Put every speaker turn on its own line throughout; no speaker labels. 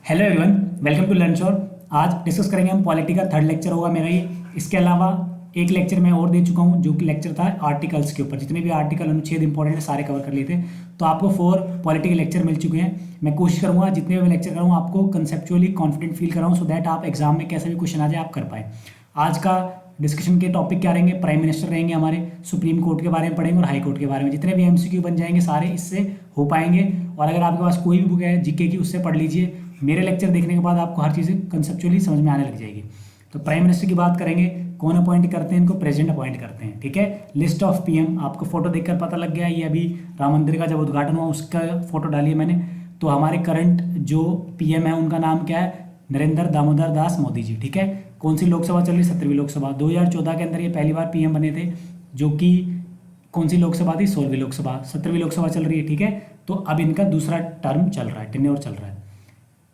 Hello everyone, welcome to learn sure. आज discuss करेंगे हम पॉलिटी का थर्ड लेक्चर होगा मेरा ये। इसके अलावा एक लेक्चर मैं और दे चुका हूँ जो कि लेक्चर था आर्टिकल्स के ऊपर। जितने भी आर्टिकल अनुच्छेद इंपॉर्टेंट है सारे कवर कर लिए थे। तो आपको 4 पॉलिटी के लेक्चर मिल चुके हैं। मैं कोशिश करूँगा जितने भी मैं लेक्चर करूँ आपको कंसेप्चुअली कॉन्फिडेंट फील कराऊँ सो दैट आप एग्जाम में कैसे भी क्वेश्चन आ जाए आप कर पाए। आज का डिस्कशन के टॉपिक क्या रहेंगे? प्राइम मिनिस्टर रहेंगे हमारे, सुप्रीम कोर्ट के बारे में पढ़ेंगे और हाई कोर्ट के बारे में। जितने भी एमसीक्यू बन जाएंगे सारे इससे हो पाएंगे। और अगर आपके पास कोई भी बुक है जीके की उससे पढ़ लीजिए। मेरे लेक्चर देखने के बाद आपको हर चीज़ कंसेप्चुअली समझ में आने लग जाएगी। तो प्राइम मिनिस्टर की बात करेंगे। कौन अपॉइंट करते हैं इनको? प्रेसिडेंट अपॉइंट करते हैं। ठीक है, लिस्ट ऑफ पीएम आपको फोटो देखकर पता लग गया। ये अभी राम मंदिर का जब उद्घाटन हुआ उसका फोटो डाली है मैंने। तो हमारे करंट जो पीएम है उनका नाम क्या है? नरेंद्र दामोदर दास मोदी जी। ठीक है, कौन सी लोकसभा चल रही? 17वीं लोकसभा। 2014 के अंदर ये पहली बार पीएम बने थे, जो कि कौन सी लोकसभा थी? 16वीं लोकसभा। 17वीं लोकसभा चल रही है। ठीक है, तो अब इनका दूसरा टर्म चल रहा है, टेन्योर चल रहा है।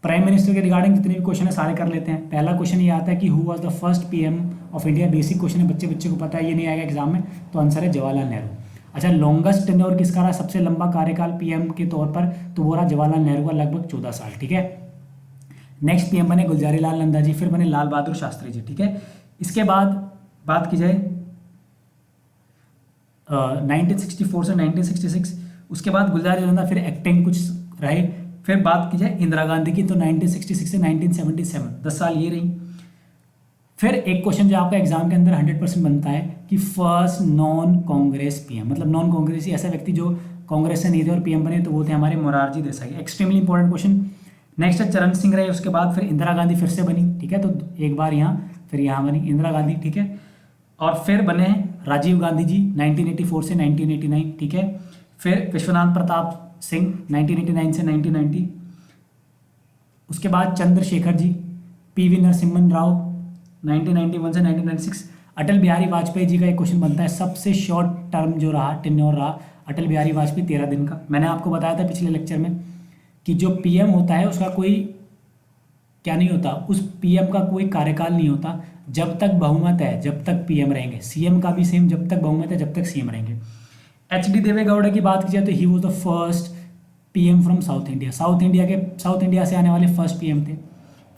प्राइम मिनिस्टर के रिगार्डिंग जितने भी क्वेश्चन है सारे कर लेते हैं। पहला क्वेश्चन ये आता है कि who was the first PM of India. Basic question है, बच्चे बच्चे को पता है, ये नहीं आएगा एग्जाम में। तो आंसर है जवाहरलाल नेहरू। अच्छा, लॉन्गेस्ट टेन्योर किसका रहा? सबसे लंबा कार्यकाल पीएम के तौर पर, तो वो रहा जवाहरलाल नेहरू का, लगभग 14 साल। ठीक है, नेक्स्ट पीएम बने गुलजारी लाल नंदा जी, फिर बने लाल बहादुर शास्त्री जी। ठीक है, इसके बाद बात की जाए 1964 से 1966, उसके बाद गुलजारी लाल नंदा, फिर एक्टिंग कुछ रहे। फिर बात की जाए इंदिरा गांधी की तो 1966 से 1977, 10 साल ये रही। फिर एक क्वेश्चन जो आपका एग्जाम के अंदर 100% बनता है कि फर्स्ट नॉन कांग्रेस पीएम, मतलब नॉन कांग्रेसी ऐसा व्यक्ति जो कांग्रेस से नहीं थे और पीएम बने, तो वो थे हमारे Morarji Desai. Extremely important question. Next है चरण सिंह रहे, उसके बाद फिर इंदिरा गांधी फिर से बनी। ठीक है, तो एक बार यहाँ फिर यहाँ बनी इंदिरा गांधी। ठीक है, और फिर बने राजीव गांधी जी 1984 से 1989। ठीक है, फिर विश्वनाथ प्रताप सिंह 1989 से 1990। उसके बाद चंद्रशेखर जी, पीवी नरसिम्हन राव 1991 से 1996। अटल बिहारी वाजपेयी जी का एक क्वेश्चन बनता है, सबसे शॉर्ट टर्म जो रहा, टेन्योर रहा अटल बिहारी वाजपेयी 13 दिन का। मैंने आपको बताया था पिछले लेक्चर में कि जो पीएम होता है उसका कोई क्या नहीं होता, उस पीएम का कोई कार्यकाल नहीं होता जब तक बहुमत है, जब तक पीएम रहेंगे। सीएम का भी सेम, जब तक बहुमत है जब तक सीएम रहेंगे। एच.डी. देवेगौड़ा की बात की जाए तो he was the first PM from south India. South India से आने वाले फर्स्ट पीएम थे।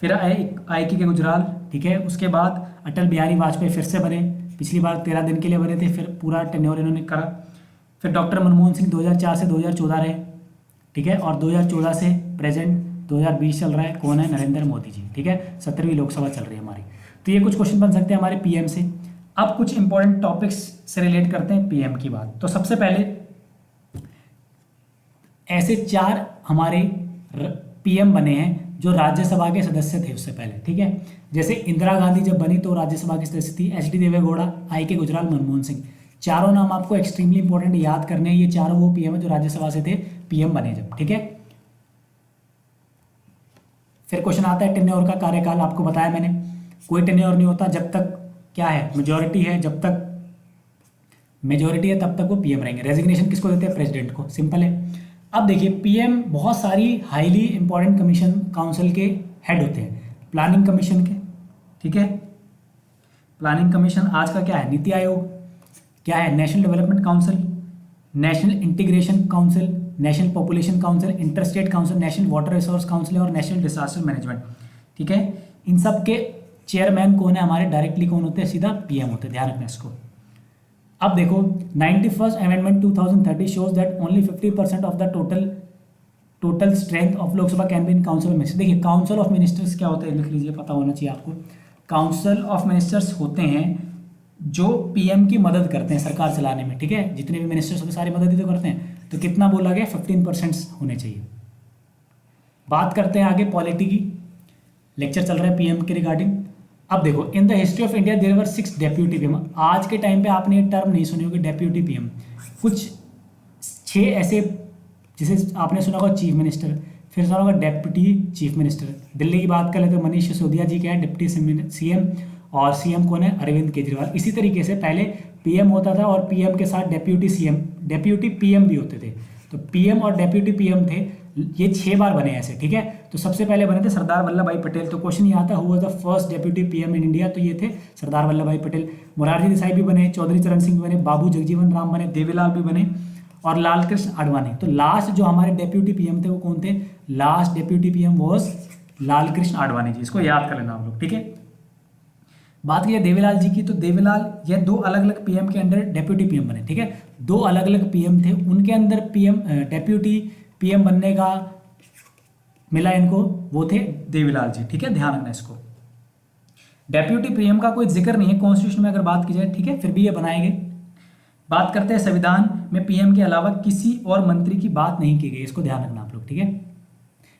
फिर आई के गुजराल। ठीक है, उसके बाद अटल बिहारी वाजपेयी फिर से बने, पिछली बार 13 दिन के लिए बने थे, फिर पूरा टेन्योर इन्होंने करा। फिर डॉक्टर मनमोहन सिंह 2004 से 2014 रहे। ठीक है, और 2014 से प्रेजेंट 2020 चल रहा है। कौन है? नरेंद्र मोदी जी। ठीक है, 17वीं लोकसभा चल रही है हमारी। तो ये कुछ क्वेश्चन बन सकते हैं हमारे पीएम से। अब कुछ इंपॉर्टेंट टॉपिक्स से रिलेट करते हैं पीएम की बात। तो सबसे पहले ऐसे 4 हमारे पीएम बने हैं जो राज्यसभा के सदस्य थे उससे पहले। ठीक है, जैसे इंदिरा गांधी जब बनी तो राज्यसभा की सदस्य थी, एच.डी. देवेगौड़ा, आई के गुजराल, मनमोहन सिंह। चारों नाम आपको एक्सट्रीमली इंपॉर्टेंट याद करने हैं। ये चारों वो पीएम है जो राज्यसभा से थे, पीएम बने जब। ठीक है, फिर क्वेश्चन आता है टेन्योर का कार्यकाल। आपको बताया मैंने, कोई टेन्योर नहीं होता जब तक क्या है, मेजोरिटी है। जब तक मेजोरिटी है तब तक वो पीएम रहेंगे। रेजिग्नेशन किसको देते हैं? प्रेसिडेंट को। सिंपल है। अब देखिए, पीएम बहुत सारी हाईली इंपॉर्टेंट कमीशन काउंसिल के हेड होते हैं। प्लानिंग कमीशन के, ठीक है, प्लानिंग कमीशन आज का क्या है? नीति आयोग। क्या है? National development council, national integration council, national population council, interstate council, national water resource council और नेशनल डिजास्टर मैनेजमेंट। ठीक है, इन सब के चेयरमैन कौन है हमारे? डायरेक्टली कौन होते हैं? सीधा पीएम होते हैं। ध्यान रखना इसको। अब देखो, 91st amendment 2030 shows that only 50% of the total strength of Lok Sabha can be in council of ministers. देखिए, काउंसिल ऑफ मिनिस्टर्स क्या होते हैं लिख लीजिए, पता होना चाहिए आपको। काउंसिल ऑफ मिनिस्टर्स होते हैं जो पीएम की मदद करते हैं सरकार चलाने में। ठीक है, जितने भी मिनिस्टर्स होते हैं सारी मदद ही तो करते हैं। तो कितना बोला गया? 15% होने चाहिए। बात करते हैं आगे पॉलिटी की। लेक्चर चल रहा है पीएम के रिगार्डिंग। अब देखो, in the history of India there were 6 deputy PM. आज के टाइम पे आपने ये टर्म नहीं सुनी होगी डेप्यूटी पीएम। कुछ 6 ऐसे, जिसे आपने सुना होगा चीफ मिनिस्टर, फिर सुना होगा डेप्यूटी चीफ मिनिस्टर। दिल्ली की बात कर ले तो मनीष सिसोदिया जी क्या है? Deputy CM. और सीएम कौन है? अरविंद केजरीवाल। इसी तरीके से पहले पीएम होता था और पीएम के साथ डेप्यूटी सीएम, डेप्यूटी पीएम भी होते थे। तो पीएम और डेप्यूटी पीएम थे, ये 6 बार बने ऐसे। ठीक है, तो सबसे पहले बने थे सरदार वल्लभ भाई पटेल। तो क्वेश्चन ये आता who was the first deputy PM in India? तो ये थे सरदार वल्लभ भाई पटेल। मोरारजी देसाई भी बने, चौधरी चरण सिंह भी बने, बाबू जगजीवन राम बने, देवीलाल भी बने और लाल कृष्ण आडवाणी। तो लास्ट जो हमारे डेप्यूटी पीएम थे वो कौन थे? Last deputy PM was Lal Krishna Advani ji, इसको याद कर लेना आप लोग, ठीक है। बात की देवीलाल जी की, तो देवीलाल ये दो अलग अलग पीएम के अंडर डेप्यूटी पीएम बने, ठीक है। दो अलग अलग पीएम थे, उनके अंदर पीएम डेप्यूटी पीएम बनने का मिला इनको, वो थे देवीलाल जी, ठीक है, ध्यान रखना इसको। डेप्यूटी पीएम का कोई जिक्र नहीं है कॉन्स्टिट्यूशन में अगर बात की जाए, ठीक है, फिर भी ये बनाए गए। बात करते हैं संविधान में पीएम के अलावा किसी और मंत्री की बात नहीं की गई, इसको ध्यान रखना आप लोग, ठीक है।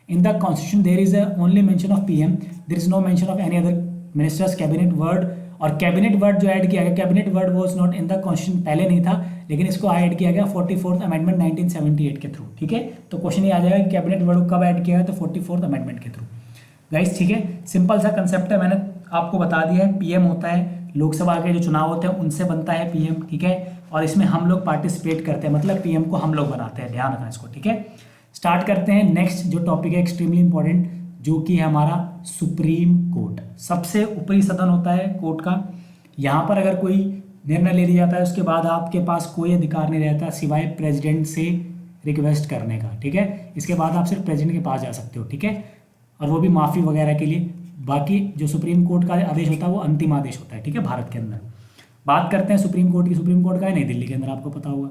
In the constitution there is only mention of PM, there is no mention of any other ministers, cabinet word, और कैबिनेट वर्ड जो ऐड किया गया, cabinet word was not in the constitution, पहले नहीं था, लेकिन इसको ऐड किया गया 44th अमेंडमेंट 1978 के थ्रू, ठीक है। तो क्वेश्चन ये आ जाएगा कि कैबिनेट वर्ड कब ऐड किया गया, तो 44th अमेंडमेंट के थ्रू। गाइस ठीक है, सिंपल सा कंसेप्ट है, मैंने आपको बता दिया है। पीएम होता है, लोकसभा के जो चुनाव होते हैं उनसे बनता है पीएम, ठीक है, और इसमें हम लोग पार्टिसिपेट करते हैं, मतलब पीएम को हम लोग बनाते हैं, ध्यान रखना इसको, ठीक है। स्टार्ट करते हैं नेक्स्ट जो टॉपिक है एक्सट्रीमली इंपॉर्टेंट, जो कि है हमारा सुप्रीम कोर्ट। सबसे ऊपरी सदन होता है कोर्ट का, यहाँ पर अगर कोई निर्णय ले लिया जाता है उसके बाद आपके पास कोई अधिकार नहीं रहता सिवाय प्रेसिडेंट से रिक्वेस्ट करने का, ठीक है। इसके बाद आप सिर्फ प्रेसिडेंट के पास जा सकते हो, ठीक है, और वो भी माफ़ी वगैरह के लिए। बाकी जो सुप्रीम कोर्ट का आदेश होता है वो अंतिम आदेश होता है, ठीक है, भारत के अंदर। बात करते हैं सुप्रीम कोर्ट की। सुप्रीम कोर्ट का है नई दिल्ली के अंदर, आपको पता होगा।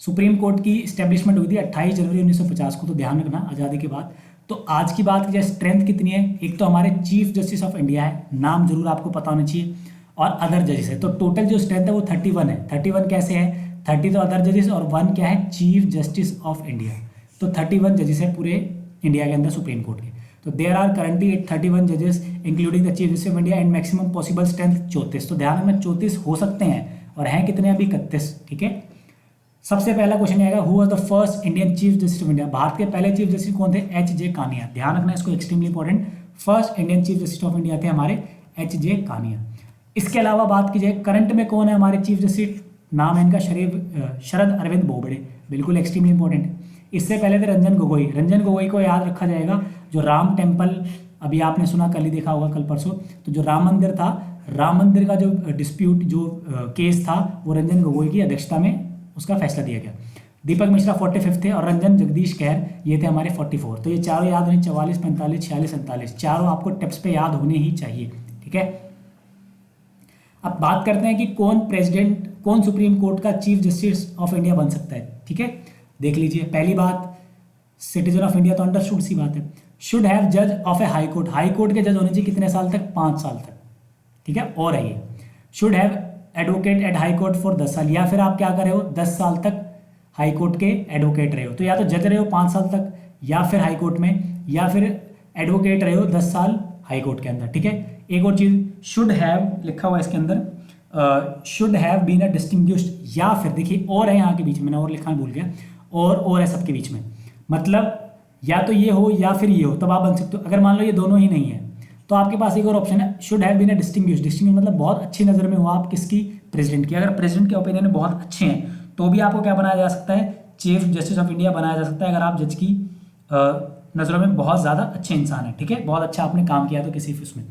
सुप्रीम कोर्ट की स्टैब्लिशमेंट हुई थी 28 जनवरी 1950 को, तो ध्यान रखना आज़ादी के बाद। तो आज की बात की जाए स्ट्रेंथ कितनी है, एक तो हमारे चीफ जस्टिस ऑफ इंडिया है, नाम जरूर आपको पता होना चाहिए, और अदर जजेस है। तो टोटल जो स्ट्रेंथ है वो 31 है। 31 कैसे है, 30 तो अदर जजेस और 1 क्या है, चीफ जस्टिस ऑफ इंडिया। तो 31 जजेस है पूरे इंडिया के अंदर सुप्रीम कोर्ट के। तो देयर आर करंटली 31 जजेस including the chief justice of India and maximum possible strength 34। तो ध्यान में 34 हो सकते हैं, और हैं कितने अभी 31, ठीक है। सबसे पहला क्वेश्चन आएगा, who was the first Indian chief justice of India. Bharat के पहले चीफ जस्टिस कौन थे, एच.जे. कानिया। ध्यान रखना इसको, extremely important. First Indian chief justice of India थे हमारे एच.जे. कानिया। इसके अलावा बात की जाए करंट में कौन है हमारे चीफ जस्टिस, नाम है इनका शरद अरविंद बोबडे, बिल्कुल एक्सट्रीमली इंपॉर्टेंट। इससे पहले थे रंजन गोगोई। रंजन गोगोई को याद रखा जाएगा, जो राम टेम्पल, अभी आपने सुना, कल ही देखा होगा, कल परसों, तो जो राम मंदिर था, राम मंदिर का जो डिस्प्यूट, जो केस था, वो रंजन गोगोई की अध्यक्षता में उसका फैसला दिया गया। दीपक मिश्रा 45 थे, और रंजन जगदीश खैर ये थे हमारे 44। तो ये चारों याद होने, 44, 45, 46, 47, चारों आपको टिप्स पे याद होने ही चाहिए, ठीक है। अब बात करते हैं कि कौन सुप्रीम कोर्ट का चीफ जस्टिस ऑफ इंडिया बन सकता है, ठीक है। देख लीजिए, पहली बात, सिटीजन ऑफ इंडिया, तो अंडरस्टूड सी बात है। शुड हैव जज of A high court. High court के जज होने चाहिए कितने साल तक, 5 साल तक, ठीक है। और है ये, should have advocate at high court for 10 साल, या फिर आप क्या कर रहे हो, 10 साल तक हाई कोर्ट के एडवोकेट रहे हो, तो या तो जज रहे हो 5 साल तक, या फिर हाई कोर्ट में, या फिर एडवोकेट रहे हो 10 साल हाई कोर्ट के अंदर, ठीक है। एक और चीज़, शुड हैव लिखा हुआ है इसके अंदर, should have been a distinguished, या फिर देखिए और है यहाँ के बीच में, मैंने और लिखना भूल गया, और है सबके बीच में, मतलब या तो ये हो या फिर ये हो, तब आप बन सकते हो। अगर मान लो ये दोनों ही नहीं है, तो आपके पास एक और ऑप्शन है, should have been a distinguished. Distinguished मतलब बहुत अच्छी नज़र में हो आप किसकी, प्रेसिडेंट की। अगर प्रेसिडेंट के ओपिनियन में बहुत अच्छे हैं तो भी आपको क्या बनाया जा सकता है, चीफ जस्टिस ऑफ इंडिया बनाया जा सकता है, अगर आप जज की नज़रों में बहुत ज़्यादा अच्छे इंसान हैं, ठीक है, बहुत अच्छा आपने काम किया तो किसी उसमें।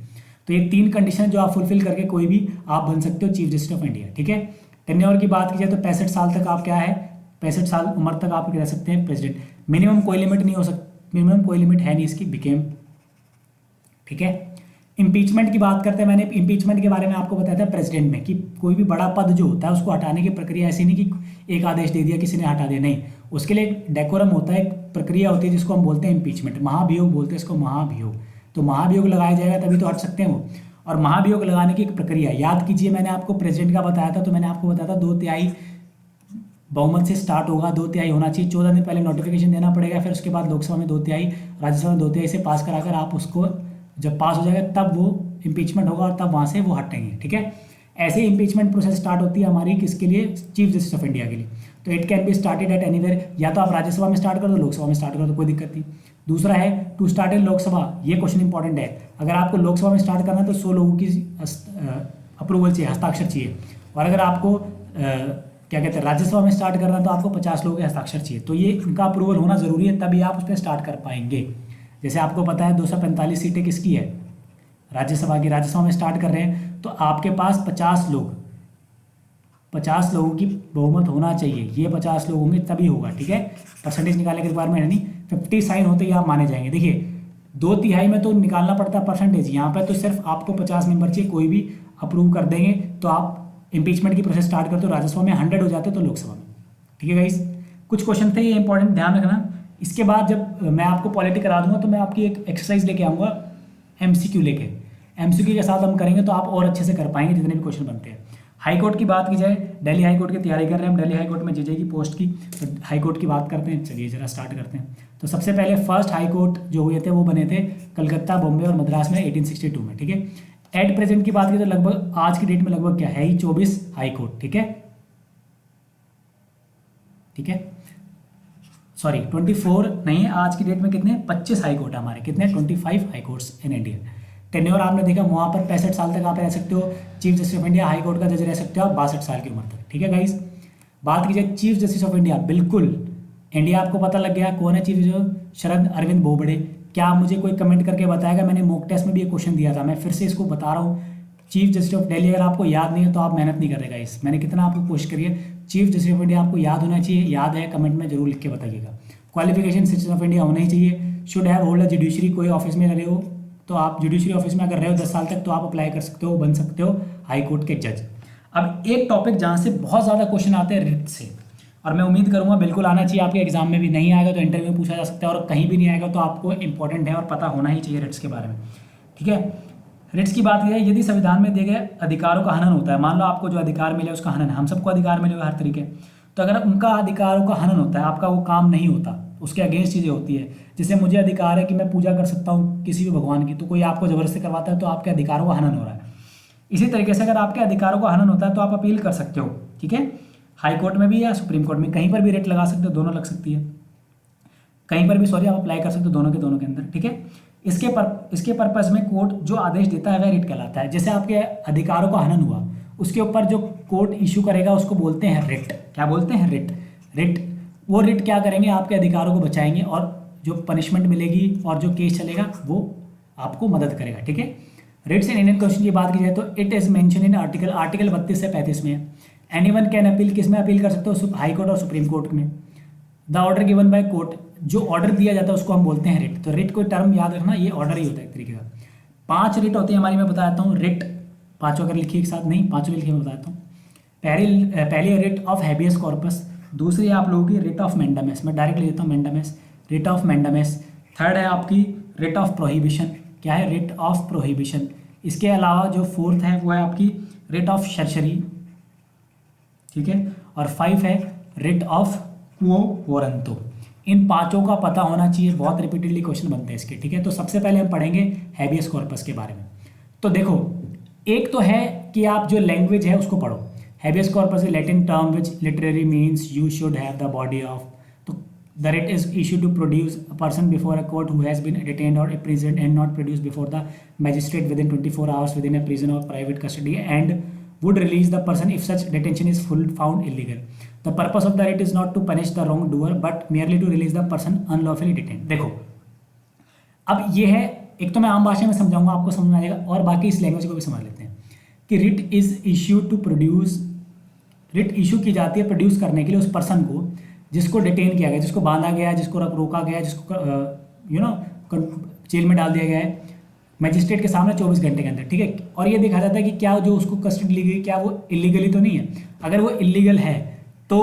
तो ये 3 कंडीशन जो आप फुलफिल करके कोई भी आप बन सकते हो चीफ जस्टिस ऑफ इंडिया, ठीक है। टेन्योर की बात की जाए तो 65 साल तक आप क्या है, 65 साल उम्र तक आप रह सकते हैं प्रेसिडेंट। मिनिमम कोई लिमिट नहीं हो सकता, मिनिमम कोई लिमिट है नहीं इसकी, बिकेम, ठीक है। इम्पीचमेंट की बात करते हैं, मैंने इम्पीचमेंट के बारे में आपको बताया था प्रेसिडेंट में, कि कोई भी बड़ा पद जो होता है उसको हटाने की प्रक्रिया ऐसी नहीं कि एक आदेश दे दिया किसी ने हटा दिया, नहीं, उसके लिए एक डेकोरम होता है, एक प्रक्रिया होती है जिसको हम बोलते हैं इम्पीचमेंट, महाभियोग बोलते हैं इसको, महाभियोग। तो महाभियोग लगाया जाएगा तभी तो हट सकते हैं वो, और महाभियोग लगाने की एक प्रक्रिया याद कीजिए, मैंने आपको प्रेसिडेंट का बताया था, तो मैंने आपको बताया था 2/3 बहुमत से स्टार्ट होगा, 2/3 होना चाहिए, 14 दिन पहले नोटिफिकेशन देना पड़ेगा, फिर उसके बाद लोकसभा में 2/3, राज्यसभा में 2/3 से पास कराकर आप उसको जब पास हो जाएगा तब वो इम्पीचमेंट होगा, और तब वहाँ से वो हटेंगे, ठीक है। ऐसे ही इम्पीचमेंट प्रोसेस स्टार्ट होती है हमारी किसके लिए, चीफ जस्टिस ऑफ इंडिया के लिए। तो it can be started at anywhere, या तो आप राज्यसभा में स्टार्ट कर दो, लोकसभा में स्टार्ट कर दो, कोई दिक्कत नहीं। दूसरा है टू स्टार्ट इन लोकसभा, ये क्वेश्चन इंपॉर्टेंट है, अगर आपको लोकसभा में स्टार्ट करना है तो 100 लोगों की अप्रूवल चाहिए, हस्ताक्षर चाहिए, और अगर आपको क्या कहते हैं राज्यसभा में स्टार्ट करना है तो आपको 50 लोगों के हस्ताक्षर चाहिए, तो ये इनका अप्रूवल होना जरूरी है, तभी आप उस पर स्टार्ट कर पाएंगे। जैसे आपको पता है 245 सीटें किसकी है, राज्यसभा की, राज्यसभा में स्टार्ट कर रहे हैं तो आपके पास 50 लोगों की बहुमत होना चाहिए, ये 50 लोग होंगे तभी होगा, ठीक है। परसेंटेज निकालने के रिक्वायरमेंट है नहीं, 50 साइन होते ही आप माने जाएंगे। देखिए 2/3 में तो निकालना पड़ता है परसेंटेज, यहाँ पे तो सिर्फ आपको 50 मेंबर चाहिए, कोई भी अप्रूव कर देंगे तो आप इम्पीचमेंट की प्रोसेस स्टार्ट करते हो, राज्यसभा में 100 हो जाते हो तो लोकसभा में। ठीक है गाइस, कुछ क्वेश्चन थे ये इंपॉर्टेंट, ध्यान रखना। इसके बाद जब मैं आपको पॉलिटी करा दूंगा तो मैं आपकी एक एक्सरसाइज लेके आऊँगा MCQ लेके, MCQ के साथ हम करेंगे तो आप और अच्छे से कर पाएंगे जितने भी क्वेश्चन बनते हैं। हाई कोर्ट की बात की जाए, दिल्ली हाई कोर्ट की तैयारी कर रहे हैं हम, दिल्ली हाई कोर्ट में जज की पोस्ट की, तो हाई कोर्ट की बात करते हैं। चलिए जरा स्टार्ट करते हैं। तो सबसे पहले फर्स्ट हाई कोर्ट जो हुए थे वो बने थे कलकत्ता, बॉम्बे और मद्रास में 1862 में। ठीक है, एट प्रेजेंट की बात की तो लगभग आज की डेट में लगभग क्या है ही 24 हाई कोर्ट। ठीक है, ठीक है, सॉरी 24 नहीं, आज की डेट में कितने 25 हाई कोर्ट है हमारे, कितने 25 high courts in India. Tenure आपने देखा वहाँ पर 65 साल तक आप रह सकते हो, chief justice of India high court का जज रह सकते हो आप 62 साल की उम्र तक। ठीक है गाइस, बात की जाए चीफ जस्टिस ऑफ इंडिया, बिल्कुल इंडिया आपको पता लग गया कौन है चीफ जस्टिस, शरद अरविंद बोबड़े। क्या आप मुझे कोई कमेंट करके बताएगा, मैंने मॉक टेस्ट में भी एक क्वेश्चन दिया था, मैं फिर से इसको बता रहा हूँ। चीफ जस्टिस ऑफ दिल्ली अगर आपको याद नहीं है तो आप मेहनत नहीं कर रहे गाइस, मैंने कितना आपको कोशिश करी है। चीफ जस्टिस ऑफ इंडिया आपको याद होना चाहिए, याद है कमेंट में जरूर लिख के बताइएगा। क्वालिफिकेशन सिटीजन ऑफ इंडिया होना ही चाहिए। Should have hold a judiciary, कोई ऑफिस में रहे हो तो आप जुडिशरी ऑफिस में अगर रहे हो 10 साल तक तो आप अप्लाई कर सकते हो, बन सकते हो हाई कोर्ट के जज। अब एक टॉपिक जहाँ से बहुत ज़्यादा क्वेश्चन आते हैं रिट से, और मैं उम्मीद करूँगा बिल्कुल आना चाहिए आपके एग्जाम में भी, नहीं आएगा तो इंटरव्यू में पूछा जा सकता है, और कहीं भी नहीं आएगा तो आपको इंपॉर्टेंट है और पता होना ही चाहिए रिट्स के बारे में। ठीक है, रिट्स की बात यह है, यदि संविधान में दिए गए अधिकारों का हनन होता है, मान लो आपको जो अधिकार मिले उसका हनन है, हम सबको अधिकार मिले हुए हर तरीके, तो अगर उनका अधिकारों का हनन होता है, आपका वो काम नहीं होता, उसके अगेंस्ट चीज़ें होती है, जैसे मुझे अधिकार है कि मैं पूजा कर सकता हूँ किसी भी भगवान की, तो कोई आपको जबरदस्ती करवाता है तो आपके अधिकारों का हनन हो रहा है। इसी तरीके से अगर आपके अधिकारों का हनन होता है तो आप अपील कर सकते हो। ठीक है, हाई कोर्ट में भी या सुप्रीम कोर्ट में, कहीं पर भी रिट लगा सकते हो, दोनों लग सकती है, कहीं पर भी सॉरी आप अप्लाई कर सकते हो, दोनों के अंदर। ठीक है, इसके पर्पज में कोर्ट जो आदेश देता है वह रिट कहलाता है। जैसे आपके अधिकारों का हनन हुआ, उसके ऊपर जो कोर्ट इशू करेगा उसको बोलते हैं रिट। क्या बोलते हैं? रिट। वो रिट क्या करेंगे, आपके अधिकारों को बचाएंगे और जो पनिशमेंट मिलेगी और जो केस चलेगा वो आपको मदद करेगा। ठीक है, रिट्स इन इंडियन कॉन्स्टिट्यूशन की बात की जाए तो it is mention in article 32 से 35 में है। एनीवन कैन अपील, किस में अपील कर सकते हो? हाई कोर्ट और सुप्रीम कोर्ट में। The order given by court, जो ऑर्डर दिया जाता है उसको हम बोलते हैं रिट। तो रिट कोई टर्म याद रखना, ये ऑर्डर ही होता है एक तरीके का। 5 रिट होती है हमारी, मैं बताता हूँ रिट, पाँचों अगर लिखिए एक साथ, नहीं पाँचों लिखिए, मैं बताता हूँ। पहली रिट ऑफ हैबियस कॉर्पस, दूसरी आप लोगों की रिट ऑफ मैंडामस, मैं डायरेक्ट ले लेता हूँ mandamus, writ of mandamus. Third है आपकी रिट ऑफ प्रोहिबिशन, क्या है? Writ of prohibition. इसके अलावा जो फोर्थ है वो है आपकी रिट ऑफ शर्शरी। ठीक है, और 5 है रिट ऑफ क्वो वारंटो। इन पांचों का पता होना चाहिए, बहुत रिपीटेडली क्वेश्चन बनते हैं इसके। ठीक है, तो सबसे पहले हम पढ़ेंगे हैबियस कॉर्पस के बारे में। तो देखो, एक तो है कि आप जो लैंग्वेज है उसको पढ़ो। Habeas corpus is Latin term which literary means you should have the body of, तो the writ is issue to produce a person before a court who has been detained और imprisoned and not produce before the magistrate within 24 hours within a prison और private custody and would release the person if such detention is found illegal. The purpose of the writ is not to punish the wrongdoer but merely to release the person unlawfully detained. देखो, अब ये है, एक तो मैं आम भाषा में समझाऊंगा, आपको समझ में आएगा, और बाकी इस लैंग्वेज को भी समझ लेते हैं कि writ is issue to produce, writ issue की जाती है प्रोड्यूस करने के लिए उस पर्सन को जिसको डिटेन किया गया, जिसको बांधा गया है, जिसको रोका गया है, जिसको जेल में डाल दिया गया है मजिस्ट्रेट के सामने 24 घंटे के अंदर। ठीक है, और ये देखा जाता है कि क्या जो उसको कस्टडी ली गई क्या वो इलीगली तो नहीं है। अगर वो इलीगल है तो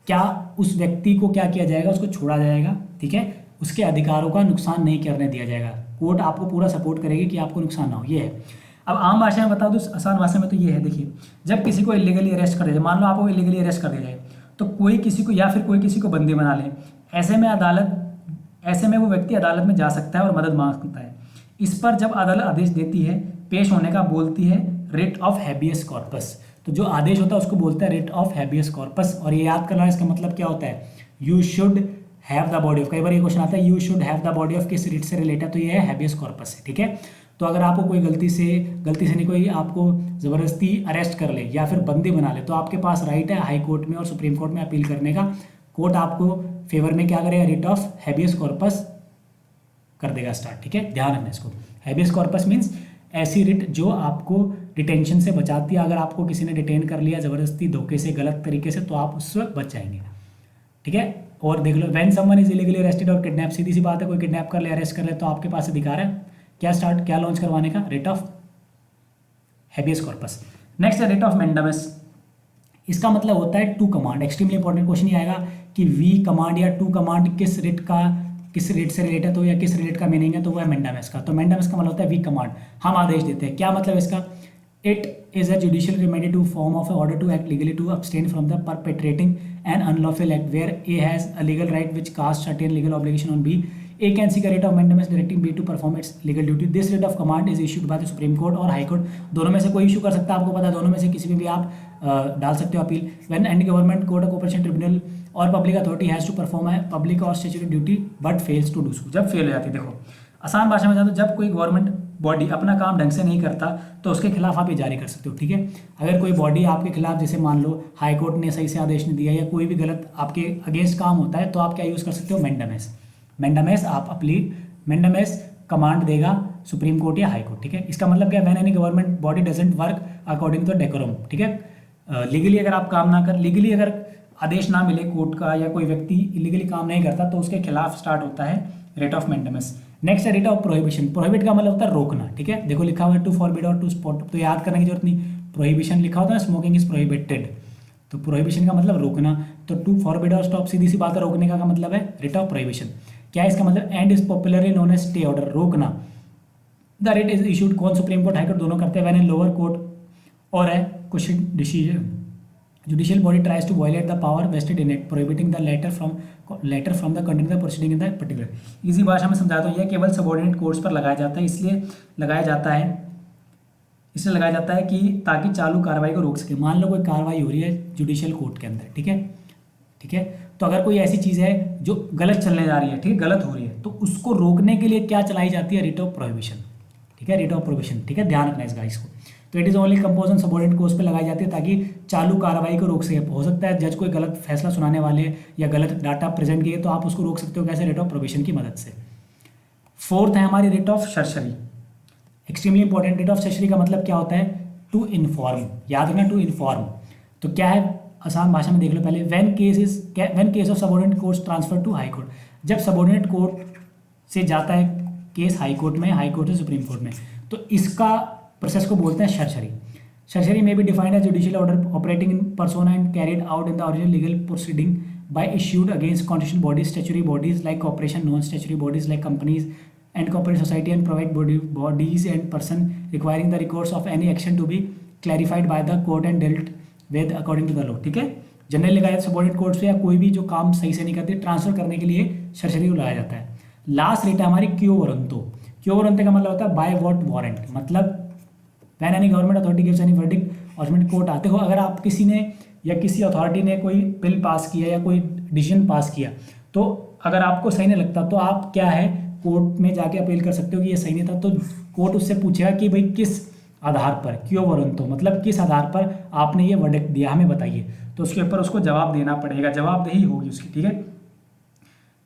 क्या उस व्यक्ति को क्या किया जाएगा, उसको छोड़ा जाएगा। ठीक है, उसके अधिकारों का नुकसान नहीं करने दिया जाएगा, कोर्ट आपको पूरा सपोर्ट करेगी कि आपको नुकसान ना हो। ये है। अब आम भाषा में बता दो, आसान भाषा में तो ये है, देखिए, जब किसी को इलीगली अरेस्ट कर दिया जाए, मान लो आपको इलीगली अरेस्ट कर दिया जाए, तो कोई किसी को या फिर कोई किसी को बंदी बना ले, ऐसे में वो व्यक्ति अदालत में जा सकता है और मदद मांग सकता है। इस पर जब अदालत आदेश देती है, पेश होने का बोलती है रिट ऑफ हैबियस कॉर्पस। तो जो आदेश होता है उसको बोलता है रिट ऑफ हैबियस कॉर्पस। और ये याद करना, इसका मतलब क्या होता है, you should have the body of. कई बार ये क्वेश्चन आता है you should have the body of, किस रिट से रिलेटेड, तो ये है हैबियस कॉर्पस है। ठीक है, तो अगर आपको कोई गलती से नहीं, कोई आपको ज़बरदस्ती अरेस्ट कर ले या फिर बंदी बना ले, तो आपके पास राइट है हाई कोर्ट में और सुप्रीम कोर्ट में अपील करने का। कोर्ट आपको फेवर में क्या करेगा, रिट ऑफ हैबियस कॉर्पस कर देगा स्टार्ट। ठीक है, ध्यान रखना इसको। हैबियस कॉर्पस मीन्स ऐसी रिट जो आपको डिटेंशन से बचाती है। अगर आपको किसी ने डिटेन कर लिया ज़बरदस्ती, धोखे से, गलत तरीके से, तो आप उससे बच जाएंगे। ठीक है, और देख लो when someone is illegally arrested और किडनैप, सीधी सी बात है, कोई किडनैप कर ले, अरेस्ट कर ले तो आपके पास अधिकार है क्या लॉन्च करवाने का, writ of habeas corpus. Next है रिट ऑफ मैंडामस। इसका मतलब होता है to command. Extremely important question ये आएगा कि वी कमांड या टू कमांड किस रिट से रिलेटेड हो या किस रिलेट का मीनिंग है, तो वो है मैंडामस का। तो मैंडामस का मतलब होता है वी कमांड, हम आदेश देते हैं। क्या मतलब इसका, it is a judicial remedy to form of order to act legally to abstain फ्रॉम द perpetrating an unlawful act where A has a legal right which casts certain legal obligation on B. A can seek a writ of mandamus directing B to perform its legal duty. This writ of command is issued by the Supreme Court और High Court, दोनों में से कोई issue कर सकता है, आपको पता है, दोनों में से किसी में भी आप डाल सकते हो appeal. When any government court, corporation, tribunal और public authority has to perform a public or statutory duty but fails to do so, जब फेल हो जाती है, देखो आसान भाषा में जानो, जब कोई गवर्नमेंट बॉडी अपना काम ढंग से नहीं करता तो उसके खिलाफ आप ये जारी कर सकते हो, ठीक है। अगर कोई बॉडी आपके खिलाफ, जैसे मान लो हाई कोर्ट ने सही से आदेश नहीं दिया या कोई भी गलत आपके अगेंस्ट काम होता है, तो आप क्या यूज़ कर सकते हो, मैंडामस। मैंडामस आप अपनी मैंडामस कमांड देगा सुप्रीम कोर्ट या हाई कोर्ट, ठीक है। इसका मतलब क्या, when any government body doesn't work according to decorum, ठीक है। लीगली अगर आप काम ना कर, लीगली अगर आदेश ना मिले कोर्ट का या कोई व्यक्ति इलीगली काम नहीं करता तो उसके खिलाफ स्टार्ट होता है रेट ऑफ मैंडामस। नेक्स्ट है रेट ऑफ प्रोहिबिशन। प्रोहिबिट का मतलब होता है रोकना, ठीक है। देखो लिखा हुआ है टू फॉरबिड और टू स्पॉट, तो याद करने की जरूरत नहीं। प्रोहिबिशन लिखा होता है स्मोकिंग इज प्रोहिबिटेड, तो प्रोहिबिशन का मतलब रोकना। तो टू फॉरबिड और स्टॉप सीधी सी बात है, रोकने का मतलब है रेट ऑफ प्रोहिबिशन। क्या है इसका मतलब, and is popularly known as stay order, रोकना। द रेट इज इशूड कौन, सुप्रीम कोर्ट, हाई कोर्ट दोनों करते हैं, व्हेन इन लोअर कोर्ट और है कुछ decision judicial body tries to violate the power vested in it, prohibiting the latter from the continuing the proceeding in the particular। इसी भाषा में समझाता हूँ, यह केवल सबॉर्डिनेट कोर्ट्स पर लगाया जाता है, इसलिए लगाया जाता है कि ताकि चालू कार्रवाई को रोक सके। मान लो कोई कार्रवाई हो रही है जुडिशियल कोर्ट के अंदर, ठीक है, तो अगर कोई ऐसी चीज़ है जो गलत चलने जा रही है, ठीक है, गलत हो रही है, तो उसको रोकने के लिए क्या चलाई जाती है, रिट ऑफ प्रोहिबिशन, ठीक है, रिट ऑफ प्रोहिबिशन, ठीक है, ध्यान रखना इस गाइस को। तो it is only compose on subordinate course पे लगाई जाती है ताकि चालू कार्रवाई को रोक सके। हो सकता है जज कोई गलत फैसला सुनाने वाले या गलत डाटा प्रेजेंट किए, तो आप उसको रोक सकते हो कैसे, रेट ऑफ प्रोहिबिशन की मदद से। फोर्थ है हमारी rate of surgery. Extremely important, rate of surgery का मतलब क्या होता है, टू इन्फॉर्म, याद रखना टू इन्फॉर्म। तो क्या है, आसान भाषा में देख लो पहले, when case of subordinate court transfer to High Court, जब सबॉर्डिनेट कोर्ट से जाता है केस हाई कोर्ट में, हाई कोर्ट से सुप्रीम कोर्ट में, तो इसका प्रोसेस को बोलते हैं सर्जरी। सर्जरी में भी डिफाइंड है judicial order operating in persona and carried out in the original legal proceeding by issued against constitutional bodies, statutory bodies like corporation, non statutory bodies like companies and corporate society and private bodies and person requiring the records of any action to be clarified by the court and dealt with according to the law, ठीक है। Generally लगाया जाता है subordinate court से, या कोई भी जो काम सही से नहीं करती ट्रांसफर करने के लिए सर्जरी को लगाया जाता है। लास्ट रेट है हमारी क्यो वारंटो। क्यो वारंटो का मतलब होता है बाय व्हाट वारंट, मतलब when any government authority gives any verdict और कोर्ट आते हो, अगर आप किसी ने या किसी अथॉरिटी ने कोई बिल पास किया या कोई डिसीजन पास किया, तो अगर आपको सही नहीं लगता तो आप क्या है, कोर्ट में जाके अपील कर सकते हो कि ये सही नहीं था। तो कोर्ट उससे पूछेगा कि भाई किस आधार पर, क्यों वारंटो मतलब किस आधार पर आपने ये वर्डिक्ट दिया, हमें बताइए। तो उसके ऊपर उसको जवाब देना पड़ेगा, जवाबदेही होगी उसकी, ठीक है।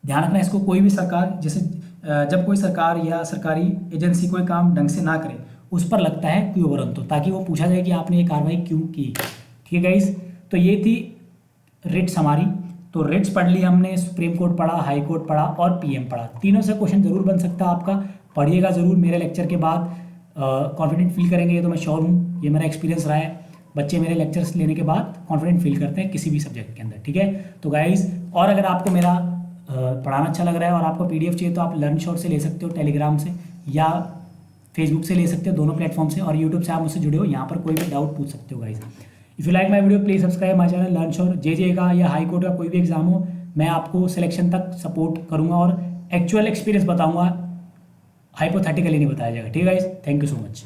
ध्यान रखना इसको, कोई भी सरकार, जैसे जब कोई सरकार या सरकारी एजेंसी कोई काम ढंग से ना करे, उस पर लगता है क्यों वारंटो, ताकि वो पूछा जाए कि आपने ये कार्रवाई क्यों की, ठीक है गाइस। तो ये थी रिट्स हमारी। तो रिट्स पढ़ ली हमने, सुप्रीम कोर्ट पढ़ा, हाई कोर्ट पढ़ा और पीएम पढ़ा। तीनों से क्वेश्चन जरूर बन सकता है आपका, पढ़िएगा जरूर। मेरे लेक्चर के बाद कॉन्फिडेंट फील करेंगे, ये तो मैं श्योर हूँ, ये मेरा एक्सपीरियंस रहा है। बच्चे मेरे लेक्चर्स लेने के बाद कॉन्फिडेंट फील करते हैं किसी भी सब्जेक्ट के अंदर, ठीक है। तो गाइस, और अगर आपको मेरा पढ़ाना अच्छा लग रहा है और आपको पीडीएफ चाहिए तो आप लर्न शॉट से ले सकते हो, टेलीग्राम से या फेसबुक से ले सकते हो, दोनों प्लेटफॉर्म से, और यूट्यूब से आप मुझसे जुड़े हो, यहाँ पर कोई भी डाउट पूछ सकते हो guys. If you like my video please subscribe my channel learn shot. जे का या हाई कोर्ट का कोई भी एग्जाम हो, मैं आपको सिलेक्शन तक सपोर्ट करूँगा और एक्चुअल एक्सपीरियंस बताऊँगा, हाइपोथेटिकली नहीं बताया जाएगा, ठीक है guys. Thank you so much.